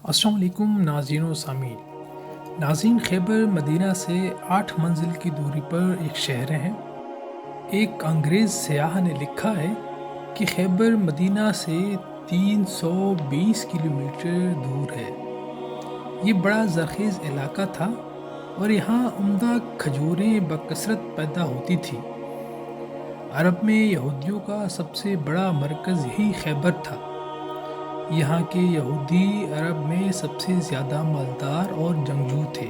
السلام علیکم ناظرین و سامعین۔ ناظرین، خیبر مدینہ سے 8 منزل کی دوری پر ایک شہر ہے۔ ایک انگریز سیاح نے لکھا ہے کہ خیبر مدینہ سے 320 کلومیٹر دور ہے۔ یہ بڑا زرخیز علاقہ تھا اور یہاں عمدہ کھجوریں بکثرت پیدا ہوتی تھیں۔ عرب میں یہودیوں کا سب سے بڑا مرکز یہی خیبر تھا۔ یہاں کے یہودی عرب میں سب سے زیادہ مالدار اور جنگجو تھے،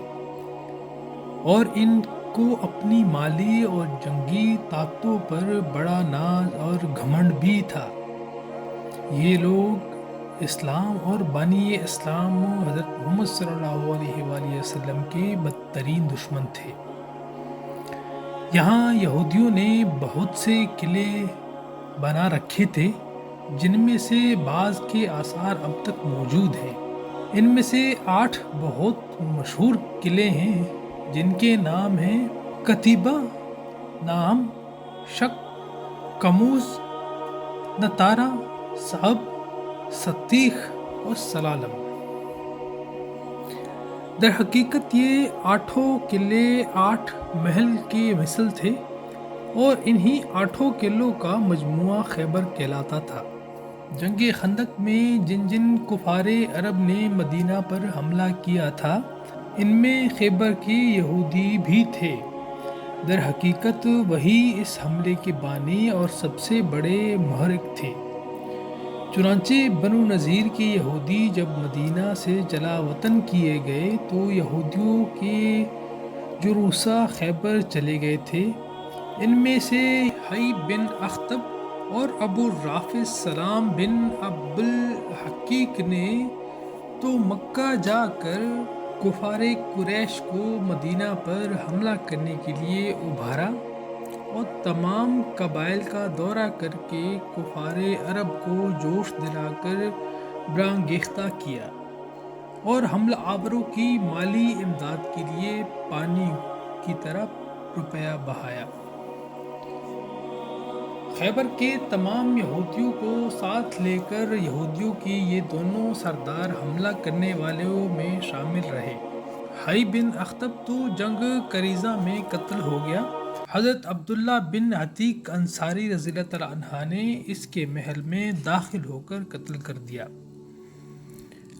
اور ان کو اپنی مالی اور جنگی طاقتوں پر بڑا ناز اور گھمنڈ بھی تھا۔ یہ لوگ اسلام اور بانی اسلام حضرت محمد صلی اللہ علیہ وآلہ وسلم کے بدترین دشمن تھے۔ یہاں یہودیوں نے بہت سے قلعے بنا رکھے تھے، جن میں سے بعض کے آثار اب تک موجود ہیں۔ ان میں سے 8 بہت مشہور قلعے ہیں، جن کے نام ہیں قتیبہ، نام، شک، کموز، نتارا، صعب، ستیخ اور سلالم۔ در حقیقت یہ 8 قلعے 8 محل کی مثل تھے، اور انہی 8 قلعوں کا مجموعہ خیبر کہلاتا تھا۔ جنگ خندق میں جن جن کفار عرب نے مدینہ پر حملہ کیا تھا، ان میں خیبر کے یہودی بھی تھے۔ در حقیقت وہی اس حملے کے بانی اور سب سے بڑے محرک تھے۔ چنانچہ بنو نذیر کے یہودی جب مدینہ سے جلا وطن کیے گئے تو یہودیوں کے جو روسا خیبر چلے گئے تھے، ان میں سے حی بن اخطب اور ابو رافع سلام بن عبد الحقیق نے تو مکہ جا کر کفار قریش کو مدینہ پر حملہ کرنے کے لیے ابھارا، اور تمام قبائل کا دورہ کر کے کفار عرب کو جوش دلا کر برانگیختہ کیا، اور حملہ آوروں کی مالی امداد کے لیے پانی کی طرح روپیہ بہایا۔ خیبر کے تمام یہودیوں کو ساتھ لے کر یہودیوں کی یہ دونوں سردار حملہ کرنے والوں میں شامل رہے۔ حی بن اخطب تو جنگ کریزہ میں قتل ہو گیا۔ حضرت عبداللہ بن عتیق انصاری رضی اللہ تعالیٰ عنہ نے اس کے محل میں داخل ہو کر قتل کر دیا۔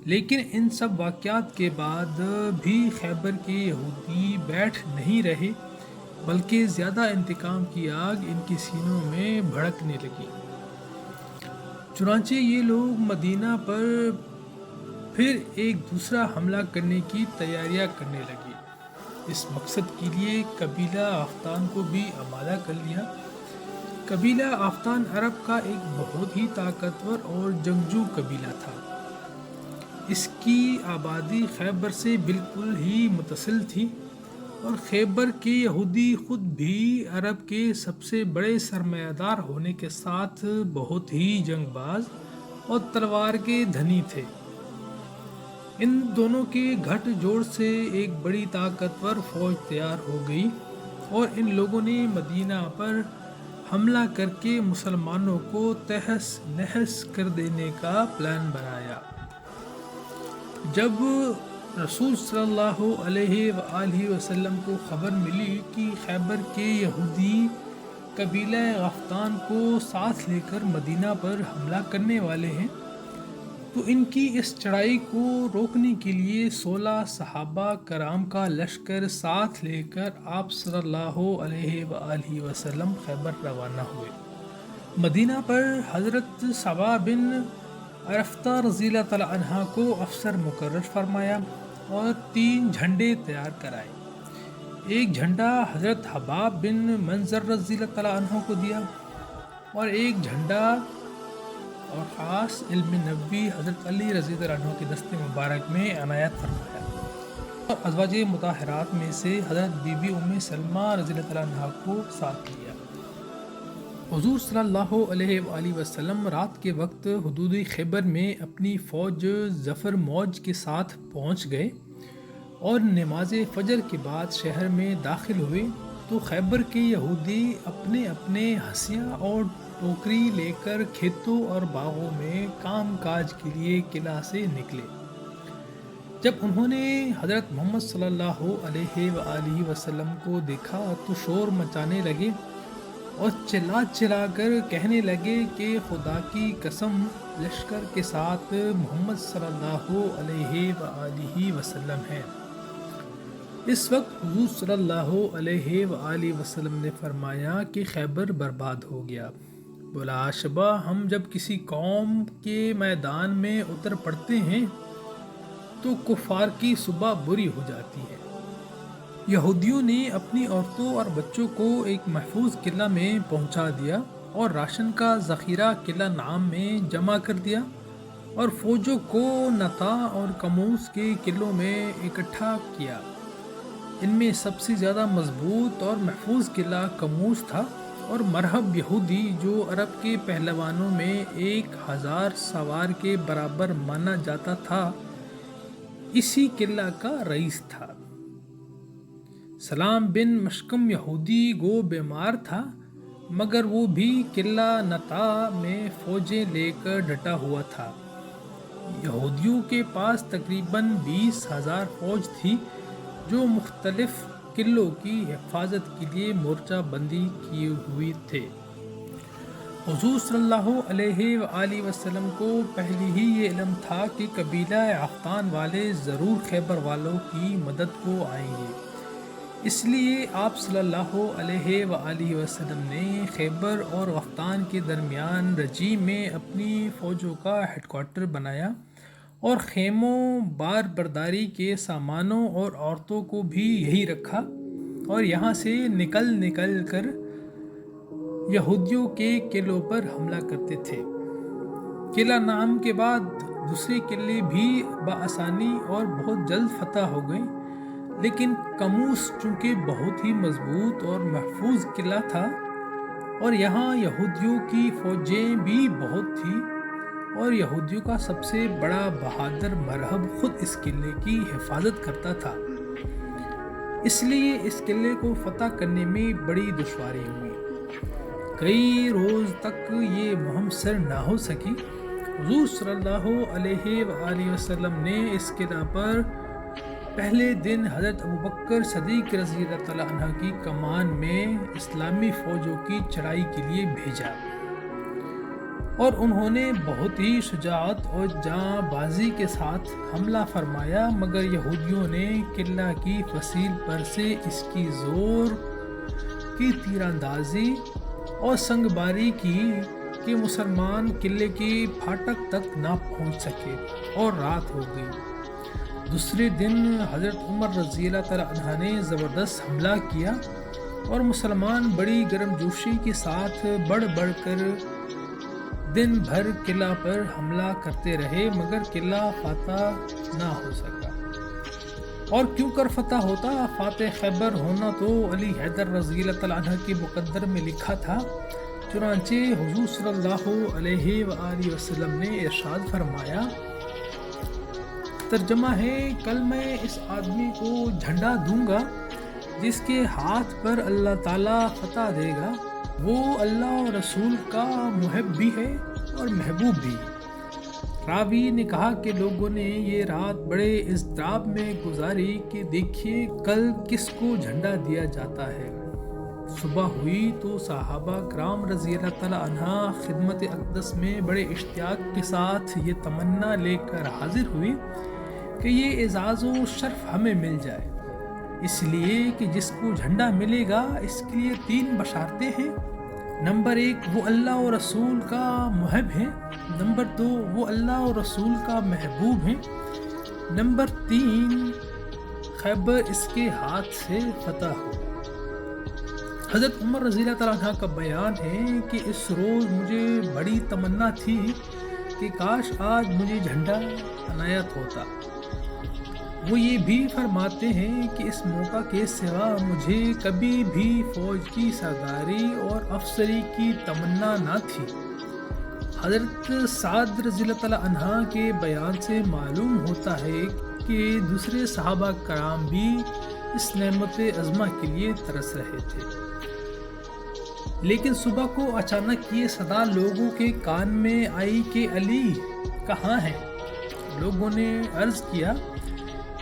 لیکن ان سب واقعات کے بعد بھی خیبر کے یہودی بیٹھ نہیں رہے، بلکہ زیادہ انتقام کی آگ ان کے سینوں میں بھڑکنے لگی۔ چنانچہ یہ لوگ مدینہ پر پھر ایک دوسرا حملہ کرنے کی تیاریاں کرنے لگے۔ اس مقصد کے لیے قبیلہ آفتان کو بھی آمادہ کر لیا۔ قبیلہ آفتان عرب کا ایک بہت ہی طاقتور اور جنگجو قبیلہ تھا۔ اس کی آبادی خیبر سے بالکل ہی متصل تھی، اور خیبر کے یہودی خود بھی عرب کے سب سے بڑے سرمایہ دار ہونے کے ساتھ بہت ہی جنگ باز اور تلوار کے دھنی تھے۔ ان دونوں کے گھٹ جوڑ سے ایک بڑی طاقتور فوج تیار ہو گئی، اور ان لوگوں نے مدینہ پر حملہ کر کے مسلمانوں کو تہس نہس کر دینے کا پلان بنایا۔ جب رسول صلی اللہ علیہ وآلہ وسلم کو خبر ملی کہ خیبر کے یہودی قبیلہ غفتان کو ساتھ لے کر مدینہ پر حملہ کرنے والے ہیں، تو ان کی اس چڑھائی کو روکنے کے لیے 16 صحابہ کرام کا لشکر ساتھ لے کر آپ صلی اللہ علیہ وآلہ وسلم خیبر روانہ ہوئے۔ مدینہ پر حضرت صبا بن عرفتہ رضی اللہ تعالیٰ عنہ کو افسر مقرر فرمایا اور 3 جھنڈے تیار کرائے۔ ایک جھنڈا حضرت حباب بن منظر رضی اللہ تعالیٰ عنہ کو دیا، اور ایک جھنڈا اور خاص علم نبوی حضرت علی رضی اللہ عنہ کے دست مبارک میں عنایت فرمایا، اور ازواج مطہرات میں سے حضرت بی بی ام سلمہ رضی اللہ تعالیٰ عنہ کو ساتھ لیا۔ حضور صلی اللہ علیہ وآلہ وسلم رات کے وقت حدود خیبر میں اپنی فوج ظفر موج کے ساتھ پہنچ گئے، اور نماز فجر کے بعد شہر میں داخل ہوئے تو خیبر کے یہودی اپنے اپنے ہنسیاں اور ٹوکری لے کر کھیتوں اور باغوں میں کام کاج کے لیے قلعہ سے نکلے۔ جب انہوں نے حضرت محمد صلی اللہ علیہ وآلہ وسلم کو دیکھا تو شور مچانے لگے اور چلا چلا کر کہنے لگے کہ خدا کی قسم لشکر کے ساتھ محمد صلی اللہ علیہ وآلہ وسلم ہے۔ اس وقت حضور صلی اللہ علیہ وآلہ وسلم نے فرمایا کہ خیبر برباد ہو گیا۔ بلا شبہ ہم جب کسی قوم کے میدان میں اتر پڑتے ہیں تو کفار کی صبح بری ہو جاتی ہے۔ یہودیوں نے اپنی عورتوں اور بچوں کو ایک محفوظ قلعہ میں پہنچا دیا اور راشن کا ذخیرہ قلعہ نعام میں جمع کر دیا اور فوجوں کو نتا اور کموس کے قلعوں میں اکٹھا کیا۔ ان میں سب سے زیادہ مضبوط اور محفوظ قلعہ کموس تھا اور مرہب یہودی جو عرب کے پہلوانوں میں 1000 سوار کے برابر مانا جاتا تھا اسی قلعہ کا رئیس تھا۔ سلام بن مشکم یہودی گو بیمار تھا مگر وہ بھی قلعہ نتا میں فوجیں لے کر ڈٹا ہوا تھا۔ یہودیوں کے پاس تقریباً 20,000 فوج تھی جو مختلف قلعوں کی حفاظت کے لیے مورچہ بندی کیے ہوئے تھے۔ حضور صلی اللہ علیہ وآلہ وسلم کو پہلے ہی یہ علم تھا کہ قبیلہ احقان والے ضرور خیبر والوں کی مدد کو آئیں گے، اس لیے آپ صلی اللہ علیہ وآلہ وسلم نے خیبر اور احقان کے درمیان رجی میں اپنی فوجوں کا ہیڈ کوارٹر بنایا اور خیموں، بار برداری کے سامانوں اور عورتوں کو بھی یہی رکھا اور یہاں سے نکل نکل کر یہودیوں کے قلعوں پر حملہ کرتے تھے۔ قلعہ نعام کے بعد دوسرے قلعے بھی بآسانی اور بہت جلد فتح ہو گئے، لیکن کموس چونکہ بہت ہی مضبوط اور محفوظ قلعہ تھا اور یہاں یہودیوں کی فوجیں بھی بہت تھیں اور یہودیوں کا سب سے بڑا بہادر مرہب خود اس قلعے کی حفاظت کرتا تھا، اس لیے اس قلعے کو فتح کرنے میں بڑی دشواری ہوئی۔ کئی روز تک یہ مہم سر نہ ہو سکی۔ حضور صلی اللہ علیہ وآلہ وسلم نے اس قلعہ پر پہلے دن حضرت ابوبکر صدیق رضی اللہ تعالیٰ عنہ کی کمان میں اسلامی فوجوں کی چڑھائی کے لیے بھیجا اور انہوں نے بہت ہی شجاعت اور جاں بازی کے ساتھ حملہ فرمایا، مگر یہودیوں نے قلعہ کی فصیل پر سے اس کی زور کی تیر اندازی اور سنگ باری کی کہ مسلمان قلعے کے پھاٹک تک نہ پہنچ سکے اور رات ہو گئی۔ دوسرے دن حضرت عمر رضی اللہ تعالیٰ عنہ نے زبردست حملہ کیا اور مسلمان بڑی گرم جوشی کے ساتھ بڑھ بڑھ کر دن بھر قلعہ پر حملہ کرتے رہے مگر قلعہ فتح نہ ہو سکا۔ اور کیوں کر فتح ہوتا؟ فاتح خیبر ہونا تو علی حیدر رضی اللہ تعالیٰ عنہ کے مقدر میں لکھا تھا، چنانچہ حضور صلی اللہ علیہ وآلہ وسلم نے ارشاد فرمایا، ترجمہ ہے، کل میں اس آدمی کو جھنڈا دوں گا جس کے ہاتھ پر اللہ تعالیٰ فتح دے گا، وہ اللہ اور رسول کا محب بھی ہے اور محبوب بھی۔ راوی نے کہا کہ لوگوں نے یہ رات بڑے اضطراب میں گزاری کہ دیکھیے کل کس کو جھنڈا دیا جاتا ہے۔ صبح ہوئی تو صحابہ کرام رضی اللہ تعالیٰ عنہ خدمت اقدس میں بڑے اشتیاق کے ساتھ یہ تمنا لے کر حاضر ہوئی کہ یہ اعزاز و شرف ہمیں مل جائے، اس لیے کہ جس کو جھنڈا ملے گا اس کے لیے 3 بشارتیں ہیں۔ نمبر 1 وہ اللہ اور رسول کا محب ہے، نمبر 2 وہ اللہ اور رسول کا محبوب ہے، نمبر 3 خیبر اس کے ہاتھ سے فتح ہو۔ حضرت عمر رضی اللہ تعالیٰ عنہ کا بیان ہے کہ اس روز مجھے بڑی تمنا تھی کہ کاش آج مجھے جھنڈا عنایت ہوتا۔ وہ یہ بھی فرماتے ہیں کہ اس موقع کے سوا مجھے کبھی بھی فوج کی سرداری اور افسری کی تمنا نہ تھی۔ حضرت سعد رضی اللہ تعالیٰ عنہ کے بیان سے معلوم ہوتا ہے کہ دوسرے صحابہ کرام بھی اس نعمت عظمہ کے لیے ترس رہے تھے، لیکن صبح کو اچانک یہ صدا لوگوں کے کان میں آئی کہ علی کہاں ہیں؟ لوگوں نے عرض کیا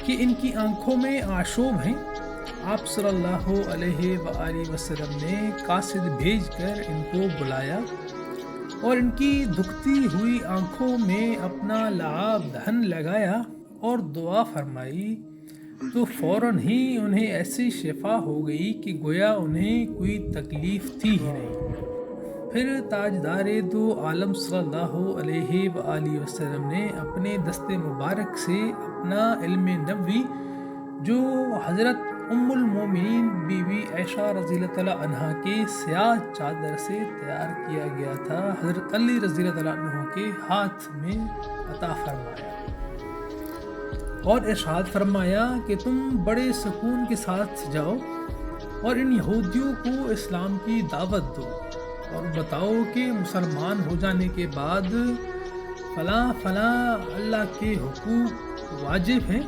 کہ ان کی آنکھوں میں آشوب ہیں۔ آپ صلی اللہ علیہ وآلہ وسلم نے قاصد بھیج کر ان کو بلایا اور ان کی دکھتی ہوئی آنکھوں میں اپنا لعاب دہن لگایا اور دعا فرمائی تو فوراً ہی انہیں ایسی شفا ہو گئی کہ گویا انہیں کوئی تکلیف تھی ہی نہیں۔ پھر تاجدار دو عالم صلی اللہ علیہ وآلہ وسلم نے اپنے دست مبارک سے اپنا علم نبوی جو حضرت ام المومنین بی بی عائشہ رضی اللہ تعالیٰ عنہ کے سیاہ چادر سے تیار کیا گیا تھا، حضرت علی رضی اللہ تعالیٰ عنہ کے ہاتھ میں عطا فرمایا اور ارشاد فرمایا کہ تم بڑے سکون کے ساتھ جاؤ اور ان یہودیوں کو اسلام کی دعوت دو اور بتاؤ کہ مسلمان ہو جانے کے بعد فلاں اللہ کے حقوق واجب ہیں۔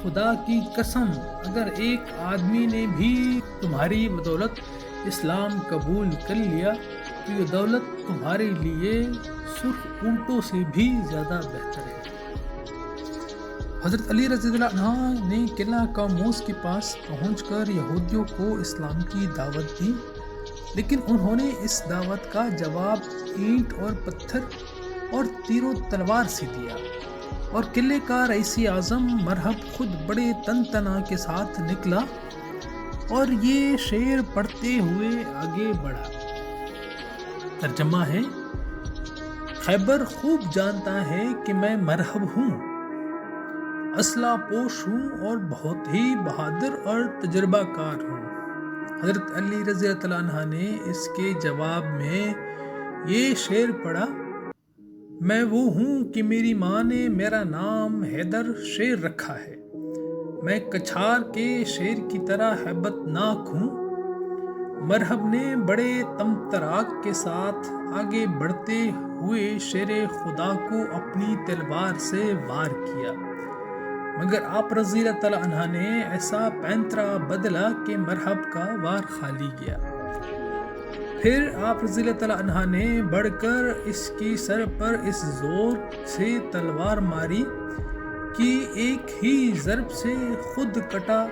خدا کی قسم اگر ایک آدمی نے بھی تمہاری بدولت اسلام قبول کر لیا تو یہ دولت تمہارے لیے سرخ اونٹوں سے بھی زیادہ بہتر ہے۔ حضرت علی رضی اللہ عنہ نے قلعہ قاموس کے پاس پہنچ کر یہودیوں کو اسلام کی دعوت دی، لیکن انہوں نے اس دعوت کا جواب اینٹ اور پتھر اور تیر و تلوار سے دیا، اور قلعے کا رئیس اعظم مرحب خود بڑے تن تنا کے ساتھ نکلا اور یہ شعر پڑھتے ہوئے آگے بڑھا۔ ترجمہ ہے: خیبر خوب جانتا ہے کہ میں مرحب ہوں، اسلحہ پوش ہوں اور بہت ہی بہادر اور تجربہ کار ہوں۔ حضرت علی رضی اللہ عنہ نے اس کے جواب میں یہ شعر پڑھا: میں وہ ہوں کہ میری ماں نے میرا نام حیدر شیر رکھا ہے، میں کچھار کے شیر کی طرح ہیبت ناک ہوں۔ مرحب نے بڑے تمطراق کے ساتھ آگے بڑھتے ہوئے شیر خدا کو اپنی تلوار سے وار کیا، مگر آپ رضی اللہ تعالیٰ عنہ نے ایسا پینترا بدلا کہ مرحب کا وار خالی گیا۔ پھر آپ رضی اللہ تعالیٰ عنہ نے بڑھ کر اس کی سر پر اس زور سے تلوار ماری کہ ایک ہی ضرب سے خود کٹا،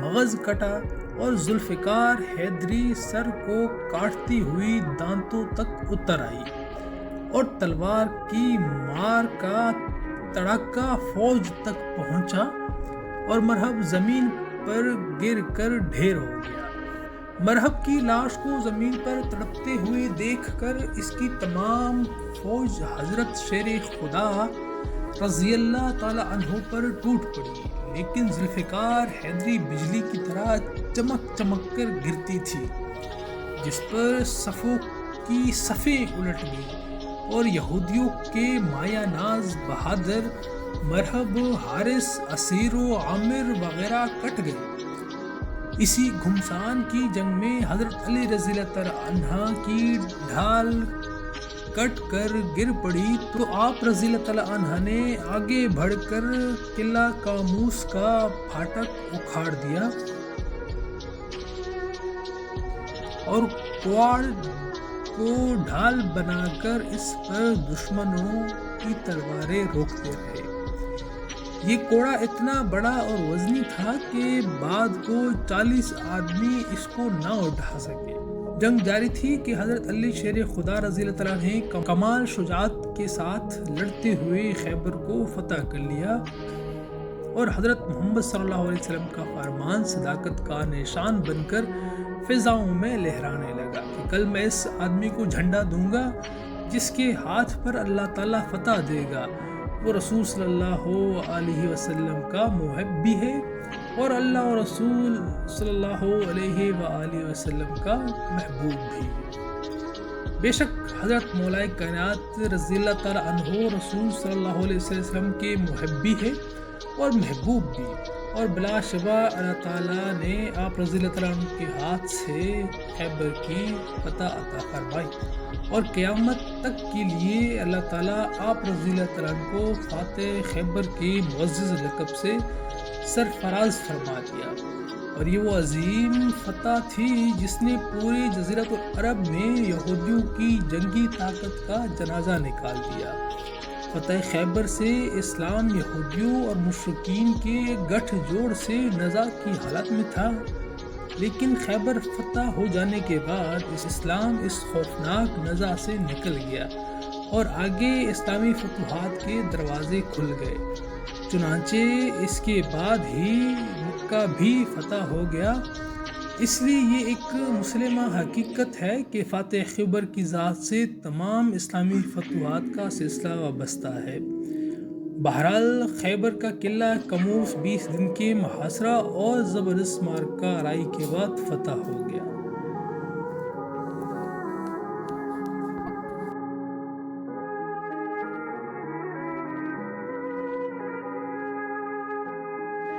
مغز کٹا اور ذوالفقار حیدری سر کو کاٹتی ہوئی دانتوں تک اتر آئی، اور تلوار کی مار کا تڑاکا فوج تک پہنچا اور مرحب زمین پر گر کر ڈھیر ہو گیا۔ مرحب کی لاش کو زمین پر تڑپتے ہوئے دیکھ کر اس کی تمام فوج حضرت شیر خدا رضی اللہ تعالی عنہ پر ٹوٹ پڑی، لیکن ذوالفقار حیدری بجلی کی طرح چمک چمک کر گرتی تھی، جس پر صفوں کی صفیں الٹ گئی اور یہودیوں کے مایہ ناز بہادر مرحب، حارث، اسیر و عامر وغیرہ کٹ گئے۔ اسی گھمسان کی جنگ میں حضرت علی رضی اللہ تعالیٰ عنہ کی ڈھال کٹ کر گر پڑی تو آپ رضی اللہ تعالیٰ عنہ نے آگے بڑھ کر قلعہ قاموس کا پھاٹک اکھاڑ دیا اور کوڑ کو ڈھال بنا کر اس پر دشمنوں کی تلواریں روکتے رہے۔ یہ کوڑا اتنا بڑا اور وزنی تھا کہ بعد کو 40 آدمی اس کو نہ اٹھا سکے۔ جنگ جاری تھی کہ حضرت علی شیر خدا رضی اللہ تعالیٰ نے کمال شجاعت کے ساتھ لڑتے ہوئے خیبر کو فتح کر لیا، اور حضرت محمد صلی اللہ علیہ وسلم کا فرمان صداقت کا نشان بن کر فضاؤں میں لہرانے لگا کہ کل میں اس آدمی کو جھنڈا دوں گا جس کے ہاتھ پر اللہ تعالیٰ فتح دے گا، وہ رسول صلی اللہ علیہ وسلم کا محب بھی ہے اور اللہ اور رسول صلی اللہ علیہ وآلہ وسلم کا محبوب بھی۔ بے شک حضرت مولا کائنات رضی اللہ تعالیٰ عنہ رسول صلی اللہ علیہ وسلم کے محب بھی ہے اور محبوب بھی، اور بلا شبہ اللہ تعالیٰ نے آپ رضی اللہ تعالیٰ عنہ کے ہاتھ سے خیبر کی فتح عطا فرمائی، اور قیامت تک کے لیے اللہ تعالیٰ آپ رضی اللہ تعالیٰ عنہ کو فاتح خیبر کے معزز لقب سے سرفراز فرما دیا، اور یہ وہ عظیم فتح تھی جس نے پورے جزیرۃ العرب میں یہودیوں کی جنگی طاقت کا جنازہ نکال دیا۔ فتح خیبر سے اسلام یہودیوں اور مشرکین کے گٹھ جوڑ سے نزاع کی حالت میں تھا، لیکن خیبر فتح ہو جانے کے بعد اسلام اس خوفناک نزاع سے نکل گیا اور آگے اسلامی فتوحات کے دروازے کھل گئے۔ چنانچہ اس کے بعد ہی مکہ بھی فتح ہو گیا۔ اس لیے یہ ایک مسلمہ حقیقت ہے کہ فاتح خیبر کی ذات سے تمام اسلامی فتوحات کا سلسلہ وابستہ ہے۔ بہرحال خیبر کا قلعہ کموس 20 دن کے محاصرہ اور زبردست معرکہ آرائی کے بعد فتح ہو گیا۔